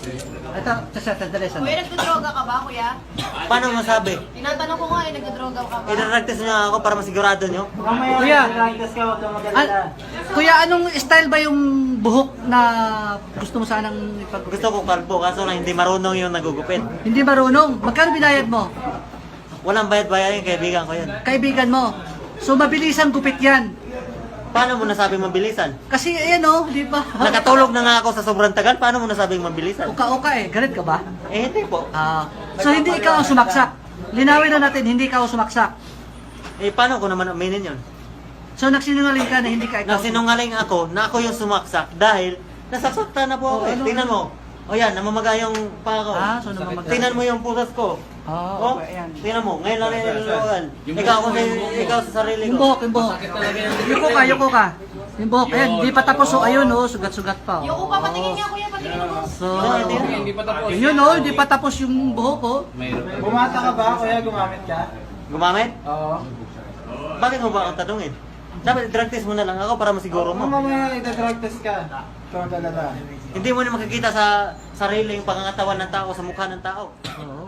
Ito, sandali. Kuya, nagdodroga ka ba, kuya? Paano masabi? Tinatanong ko nga, nagdodroga ka ba? Idaragtis niyo ako para masigurado niyo. Kuya, kuya, anong style ba yung buhok na gusto mo sanang ipag... Gusto ko kalbo, kaso lang hindi marunong yung nagugupit. Hindi marunong. Magkano binayad mo? Walang bayad-bayad yung kaibigan ko yun. Kaibigan mo. So, mabilisang gupit yan. Paano mo nasabi mabilisan? Kasi, ayan o, di ba? Nakatulog na nga ako sa sobrang tagal, paano mo nasabing mabilisan? Uka-uka eh. Galit ka ba? Eh, hindi po. So, hindi ikaw ang sumaksak. Linawin na natin, hindi ikaw ang sumaksak. Eh, paano ko naman aminin yun? So, nagsinungaling ka na hindi ka ikaw. Nagsinungaling ako na ako yung sumaksak dahil nasasaktan na po ako eh. Tingnan mo. O yan, namamaga yung paa ko. So namamaga. Tingnan mo yung putas ko. Oh, Okay, ayan. tingnan mo, ngayon lang nilulugan. Ikaw sa sarili Yung ko. buhok, yung buhok. Yuko ka. Yung buhok, ayan, di pa tapos. So, ayun o, sugat-sugat pa. Yung upa, patingin nga, kuya, patingin mo. So, Hindi pa tapos. yun o, hindi pa tapos yung buhok o. Bumata ka ba, kuya? Gumamit ka? Gumamit? Oo. Bakit mo ba ang tanungin? Dapat drug test mo na lang ako para masiguro mo. Mamaya ita-drug test ka. Ito ang dalala. Hindi mo na makikita sa sariling pangangatawan ng tao, sa mukha ng tao. Oo.